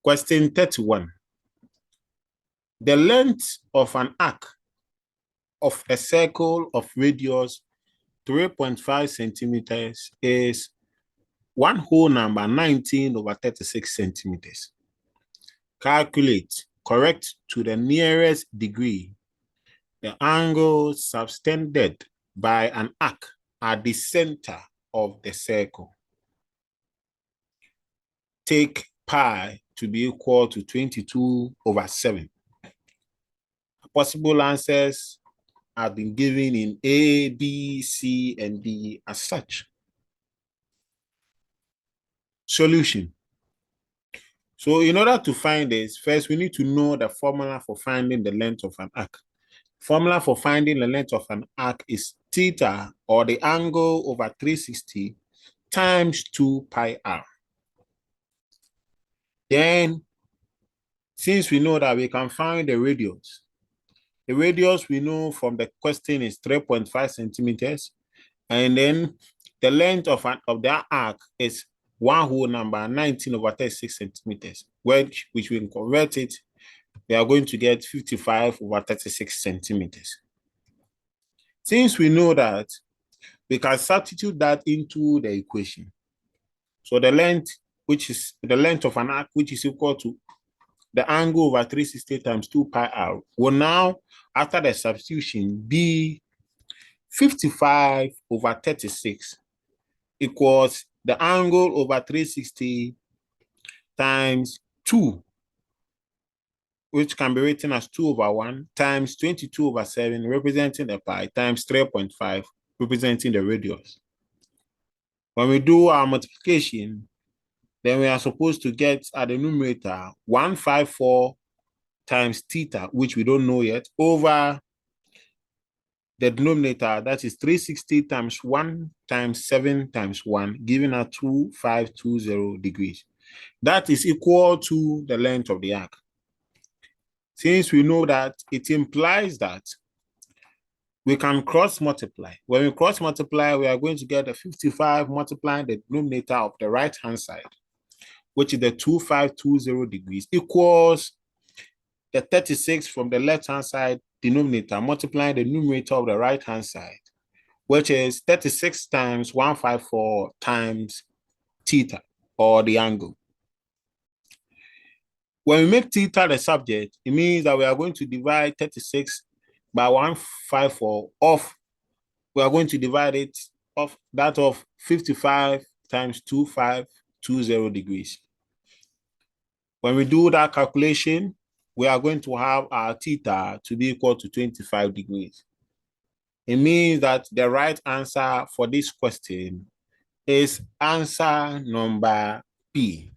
Question 31. The length of an arc of a circle of radius 3.5 centimeters is one whole number 19 over 36 centimeters. Calculate, correct to the nearest degree, the angle subtended by an arc at the center of the circle. Take pi to be equal to 22 over 7. Possible answers have been given in A, B, C, and D as such. Solution. So in order to find this, first we need to know the formula for finding the length of an arc. Formula for finding the length of an arc is theta, or the angle, over 360 times 2 pi r. Then, since we know that we can find the radius we know from the question is 3.5 centimeters, and then the length of that arc is one whole number 19 over 36 centimeters, which we can convert it, we are going to get 55 over 36 centimeters. Since we know that, we can substitute that into the equation. So the length, which is the length of an arc, which is equal to the angle over 360 times 2 pi r, will now, after the substitution, be 55 over 36 equals the angle over 360 times 2, which can be written as 2 over 1, times 22 over 7, representing the pi, times 3.5, representing the radius. When we do our multiplication, then we are supposed to get at the numerator 154 times theta, which we don't know yet, over the denominator, that is 360 times 1 times 7 times 1, giving us 2520 degrees. That is equal to the length of the arc. Since we know that, it implies that we can cross multiply. When we cross multiply, we are going to get the 55 multiplying the denominator of the right-hand side, which is the 2520 degrees, equals the 36 from the left-hand side denominator, multiplying the numerator of the right-hand side, which is 36 times 154 times theta, or the angle. When we make theta the subject, it means that we are going to divide 36 by 154 off. We are going to divide it off that of 55 times 2520 degrees. When we do that calculation, we are going to have our theta to be equal to 25 degrees. It means that the right answer for this question is answer number B.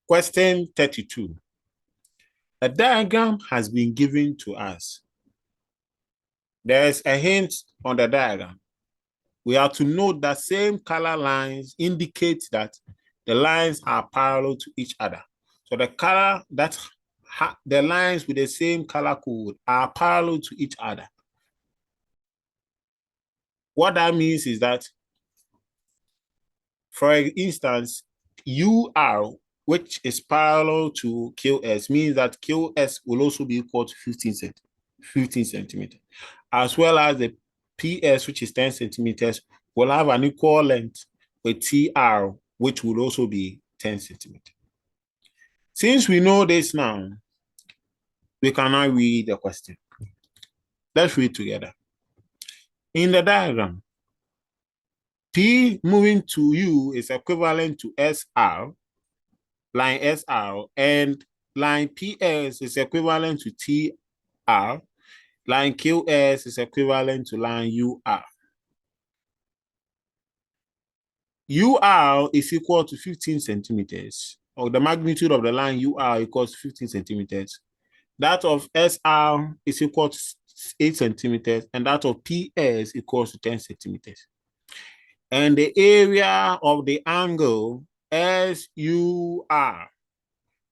Question 32. A diagram has been given to us. There is a hint on the diagram. We have to note that same color lines indicate that the lines are parallel to each other. So the color that the lines with the same color code are parallel to each other. What that means is that, for instance, UR, which is parallel to QS, means that QS will also be equal to 15 centimeters, as well as the PS, which is 10 centimeters, will have an equal length with TR, which will also be 10 centimeters. Since we know this now, we can now read the question. Let's read together. In the diagram, P moving to U is equivalent to SR, line SR, and line PS is equivalent to TR, line QS is equivalent to line UR. UR is equal to 15 centimeters, or the magnitude of the line UR equals 15 centimeters. That of SR is equal to 8 centimeters, and that of PS equals to 10 centimeters. And the area of the angle SUR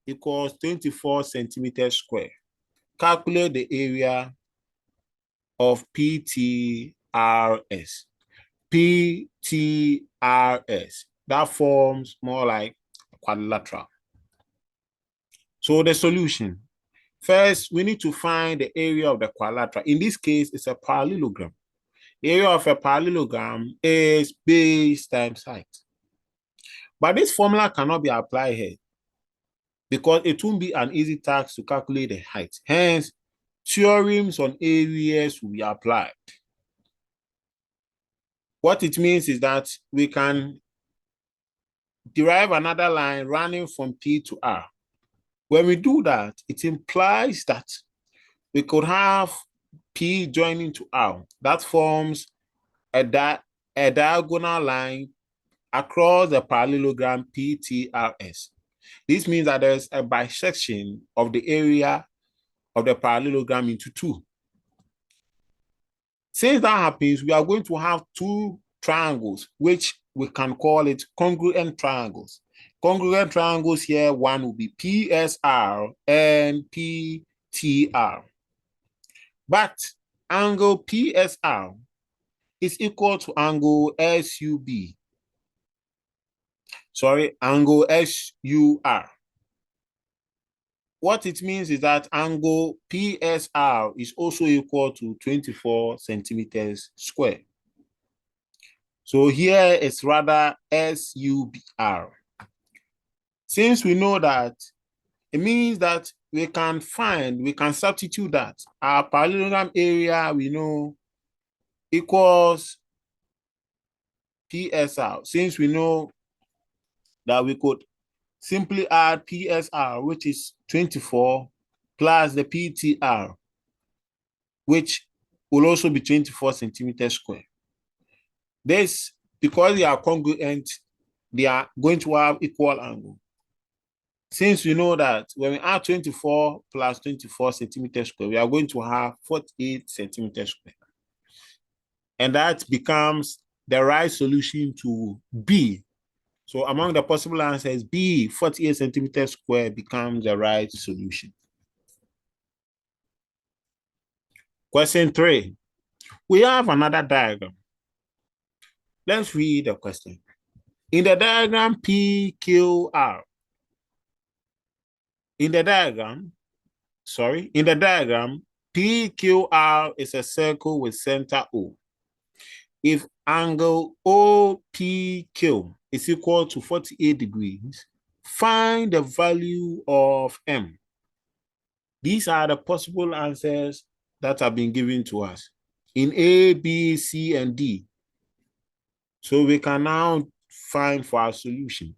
equals 24 centimeters square. Calculate the area of PTRS. PTRS, that forms more like a quadrilateral. So the solution. First, we need to find the area of the quadrilateral. In this case, it's a parallelogram. The area of a parallelogram is base times height. But this formula cannot be applied here because it won't be an easy task to calculate the height. Hence, theorems on areas will be applied. What it means is that we can derive another line running from P to R. When we do that, it implies that we could have P joining to R. That forms a diagonal line across the parallelogram PTRS. This means that there's a bisection of the area of the parallelogram into two. Since that happens, we are going to have two triangles, which we can call it congruent triangles. Congruent triangles here, one will be PSR and PTR. But angle PSR is equal to angle SUB. Sorry, angle SUR. What it means is that angle PSR is also equal to 24 centimeters square. So here it's rather SUBR. Since we know that, it means that we can substitute that. Our parallelogram area we know equals PSR. Since we know that we could simply add PSR, which is 24, plus the PTR, which will also be 24 centimeters square. This, because they are congruent, they are going to have equal angle. Since we know that when we add 24 plus 24 centimeters square, we are going to have 48 centimeters square. And that becomes the right solution to B. So among the possible answers, B, 48 centimeters square, becomes the right solution. Question 3. We have another diagram. Let's read the question. In the diagram PQR, in the diagram, PQR is a circle with center O. If angle OPQ is equal to 48 degrees, find the value of M. These are the possible answers that have been given to us in A, B, C, and D. So we can now find for our solution.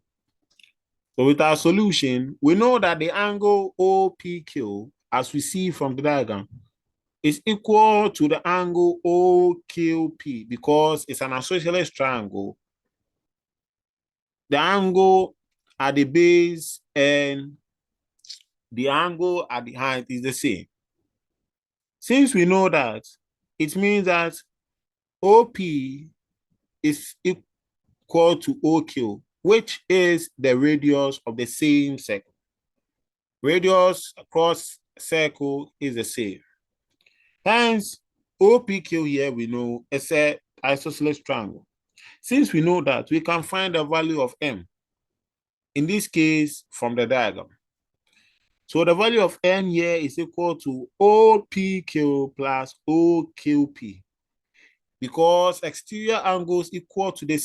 So with our solution, we know that the angle OPQ, as we see from the diagram, is equal to the angle OQP because it's an isosceles triangle. The angle at the base and the angle at the height is the same. Since we know that, it means that OP is equal to OQ, which is the radius of the same circle. Radius across circle is the same. Hence, OPQ here we know is an isosceles triangle. Since we know that, we can find the value of M, in this case, from the diagram. So the value of M here is equal to OPQ plus OQP, because exterior angles equal to the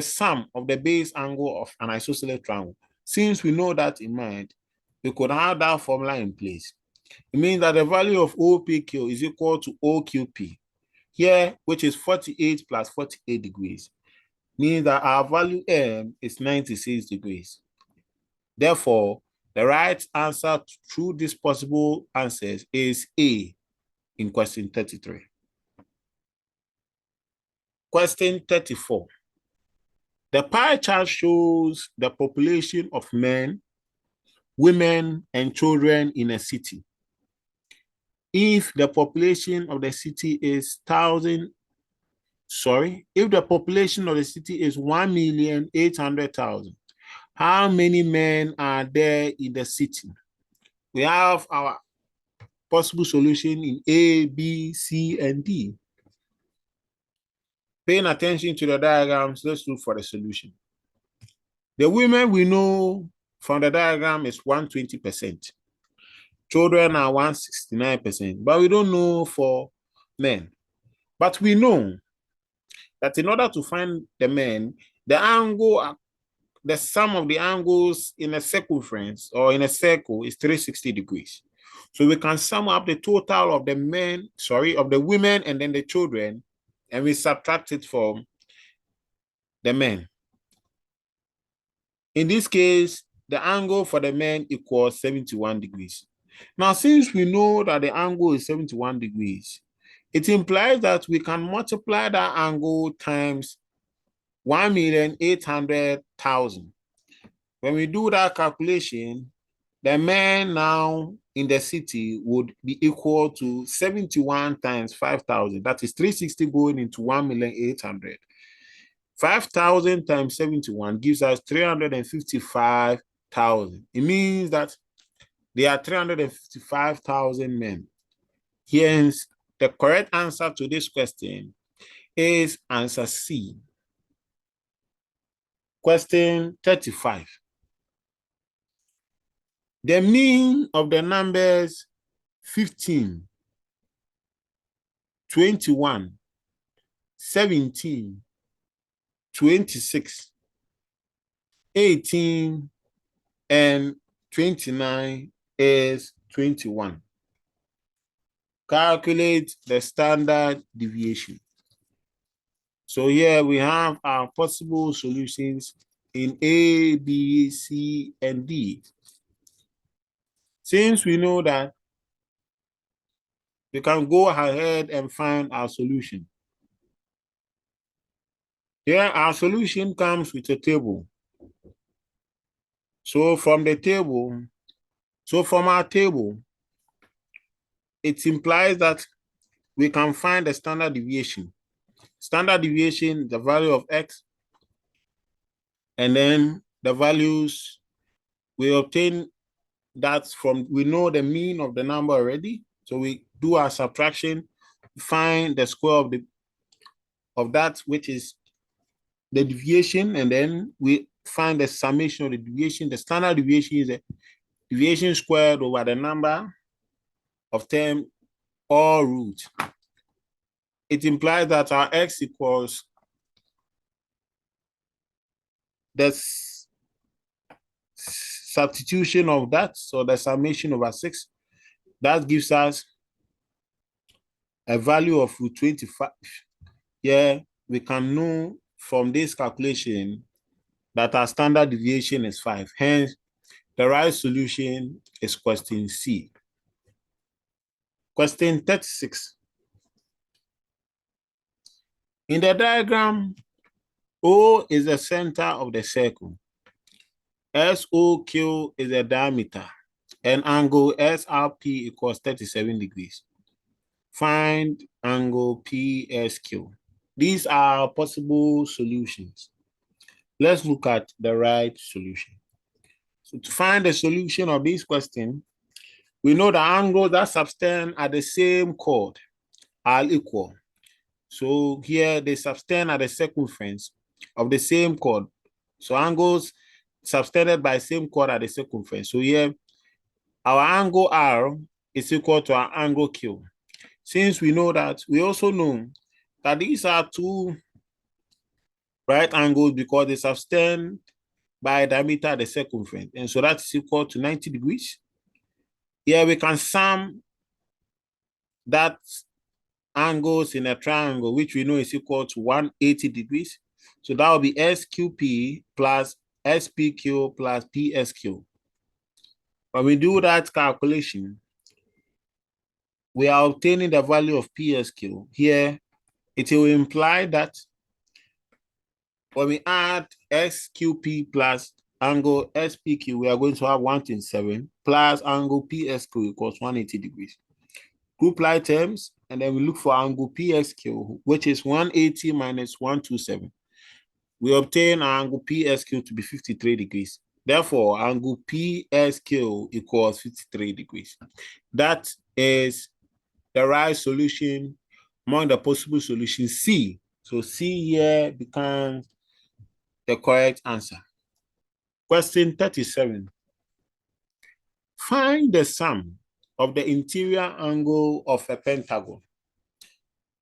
sum of the base angle of an isosceles triangle. Since we know that in mind, we could have that formula in place. It means that the value of OPQ is equal to OQP here, which is 48 plus 48 degrees, means that our value M is 96 degrees. Therefore, the right answer through these possible answers is A in question 33. Question 34. The pie chart shows the population of men, women, and children in a city. If the population of the city is 1,800,000, how many men are there in the city? We have our possible solution in A, B, C, and D. Paying attention to the diagrams, let's look for the solution. The women we know from the diagram is 120%. Children are 169%, but we don't know for men. But we know that in order to find the men, the angle, the sum of the angles in a circumference or in a circle is 360 degrees. So we can sum up the total of the men, of the women and then the children, and we subtract it from the men. In this case, the angle for the men equals 71 degrees. Now, since we know that the angle is 71 degrees, it implies that we can multiply that angle times 1,800,000. When we do that calculation, the men now in the city would be equal to 71 times 5,000. That is 360 going into 1,800,000. 5,000 times 71 gives us 355,000. It means that there are 355,000 men. Hence, the correct answer to this question is answer C. Question 35. The mean of the numbers 15, 21, 17, 26, 18, and 29 is 21. Calculate the standard deviation. So here we have our possible solutions in A, B, C, and D. Since we know that, we can go ahead and find our solution. Here, our solution comes with a table. So from our table, it implies that we can find the standard deviation. Standard deviation, the value of X, and then the values we obtain that from, we know the mean of the number already. So we do our subtraction, find the square of that, which is the deviation, and then we find the summation of the deviation. The standard deviation is the deviation squared over the number of term or root. It implies that our X equals the substitution of that, so the summation over 6. That gives us a value of root 25. Yeah, we can know from this calculation that our standard deviation is 5. Hence, the right solution is question C. Question 36. In the diagram, O is the center of the circle. SOQ is the diameter, and angle SRP equals 37 degrees. Find angle PSQ. These are possible solutions. Let's look at the right solution. So to find the solution of this question, we know the angles that subtend at the same chord are equal. So here they subtend at the circumference of the same chord. So angles subtended by same chord at the circumference. So here our angle R is equal to our angle Q. Since we know that, we also know that these are two right angles because they subtend by diameter at the circumference. And so that's equal to 90 degrees. Here we can sum that angles in a triangle, which we know is equal to 180 degrees. So that will be SQP plus SPQ plus PSQ. When we do that calculation, we are obtaining the value of PSQ. Here, it will imply that when we add SQP plus angle SPQ, we are going to have 127 plus angle PSQ equals 180 degrees. Group like terms, and then we look for angle PSQ, which is 180 minus 127. We obtain angle PSQ to be 53 degrees. Therefore, angle PSQ equals 53 degrees. That is the right solution among the possible solutions, C. So C here becomes the correct answer. Question 37. Find the sum of the interior angle of a pentagon.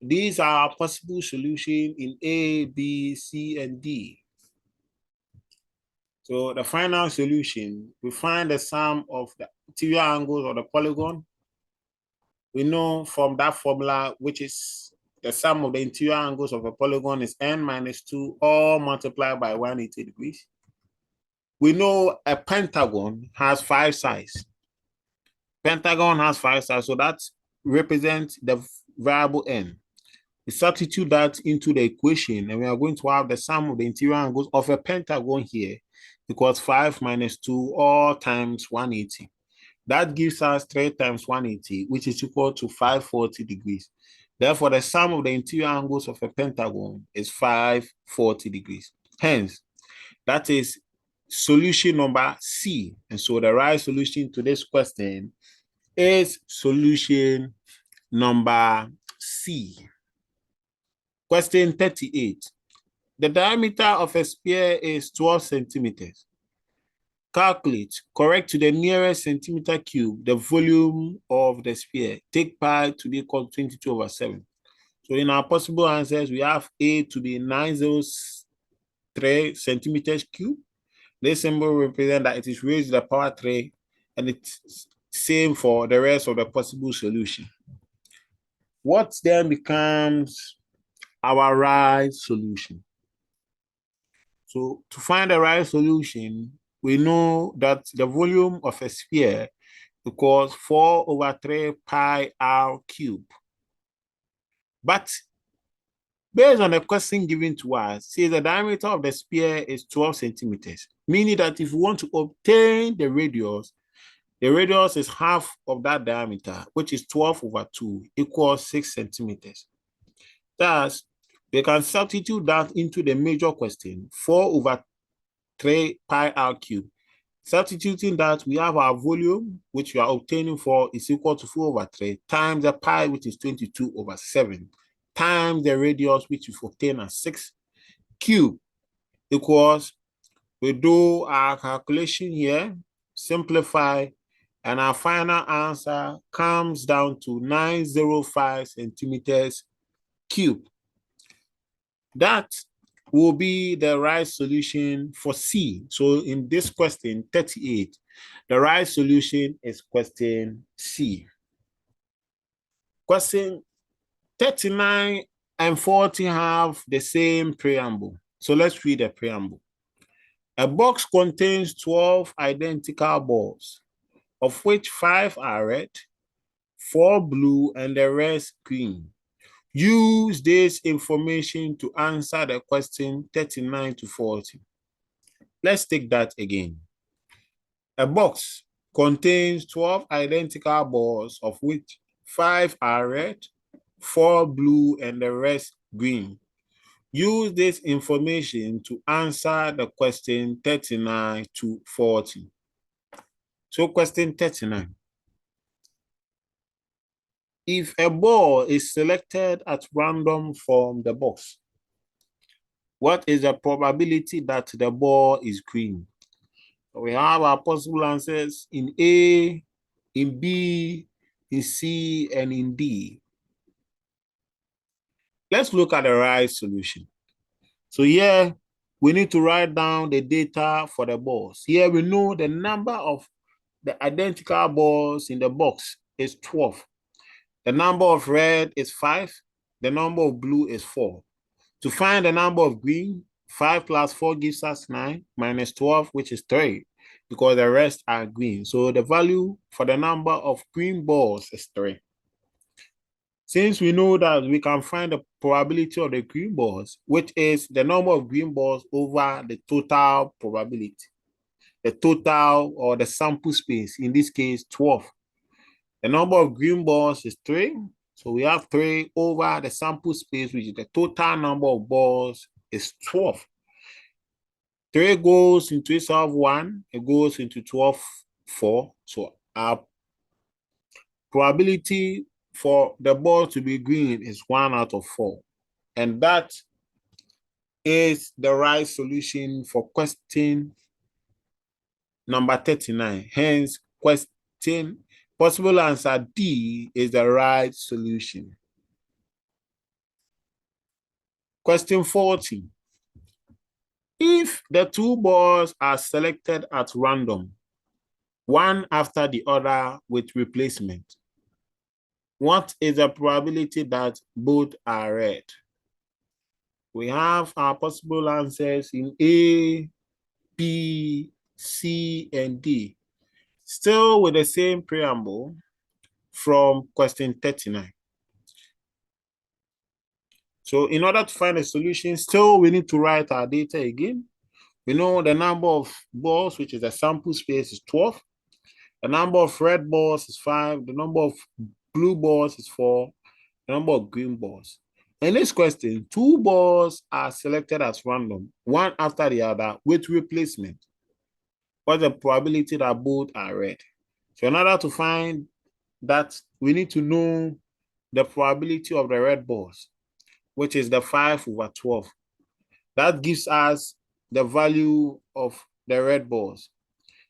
These are possible solutions in A, B, C, and D. So the final solution, we find the sum of the interior angles of the polygon. We know from that formula, which is the sum of the interior angles of a polygon is n minus 2, all multiplied by 180 degrees. We know a pentagon has 5 sides. Pentagon has 5 sides, so that represents the variable n. We substitute that into the equation, and we are going to have the sum of the interior angles of a pentagon here equals 5 minus 2 all times 180. That gives us 3 times 180, which is equal to 540 degrees. Therefore, the sum of the interior angles of a pentagon is 540 degrees. Hence, that is solution number C. And so the right solution to this question is solution number C. Question 38. The diameter of a sphere is 12 centimeters. Calculate, correct to the nearest centimeter cube, the volume of the sphere. Take pi to be equal to 22/7. So in our possible answers, we have A to be 903 centimeters cube. This symbol represents that it is raised to the power 3, and it's same for the rest of the possible solution. What then becomes our right solution? So to find the right solution, we know that the volume of a sphere equals 4/3 pi r cube. But based on the question given to us, say the diameter of the sphere is 12 centimeters, meaning that if we want to obtain the radius is half of that diameter, which is 12/2 equals 6 centimeters. Thus, we can substitute that into the major question, 4/3 pi r cube. Substituting that, we have our volume, which we are obtaining for, is equal to 4/3 times the pi, which is 22/7, times the radius, which we obtain as 6 cube, equals, we do our calculation here, simplify, and our final answer comes down to 905 centimeters cube. That will be the right solution for C. So in this question 38, the right solution is question C. Question 39 and 40 have the same preamble. So let's read the preamble. A box contains 12 identical balls, of which 5 are red, 4 blue, and the rest green. Use this information to answer the question 39 to 40. Let's take that again. A box contains 12 identical balls, of which 5 are red, 4 blue, and the rest green. Use this information to answer the question 39 to 40. So question 39. If a ball is selected at random from the box, what is the probability that the ball is green? So we have our possible answers in A, in B, in C, and in D. Let's look at the right solution. So here, we need to write down the data for the balls. Here we know the number of the identical balls in the box is 12. The number of red is 5. The number of blue is 4. To find the number of green, 5 plus 4 gives us 9, minus 12, which is 3, because the rest are green. So the value for the number of green balls is 3. Since we know that we can find the probability of the green balls, which is the number of green balls over the total probability, the total or the sample space, in this case, 12. The number of green balls is 3. So we have 3 over the sample space, which is the total number of balls is 12. 3 goes into itself 1, it goes into 12, 4. So our probability for the ball to be green is 1 out of 4. And that is the right solution for question number 39. Hence, possible answer D is the right solution. Question 40. If the two balls are selected at random, one after the other with replacement, what is the probability that both are red? We have our possible answers in A, B, C, and D. Still with the same preamble from question 39. So in order to find a solution, still we need to write our data again. We know the number of balls, which is the sample space, is 12. The number of red balls is 5. The number of blue balls is 4. The number of green balls. In this question, 2 balls are selected as random, one after the other with replacement. What's the probability that both are red? So in order to find that, we need to know the probability of the red balls, which is the 5/12. That gives us the value of the red balls.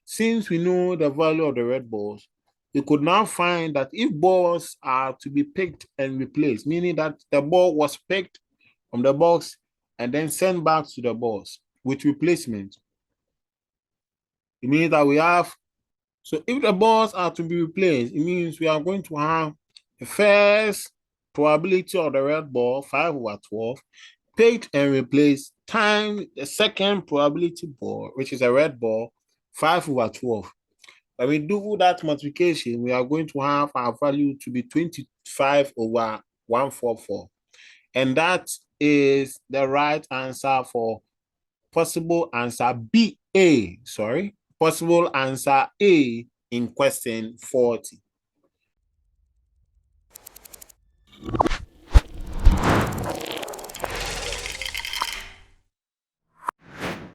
Since we know the value of the red balls, we could now find that if balls are to be picked and replaced, meaning that the ball was picked from the box and then sent back to the balls with replacement, it means that we have, so if the balls are to be replaced, it means we are going to have the first probability of the red ball, 5/12, picked and replaced, times the second probability ball, which is a red ball, 5/12. When we do that multiplication, we are going to have our value to be 25/144. And that is the right answer for possible answer B, A, possible answer A in question 40.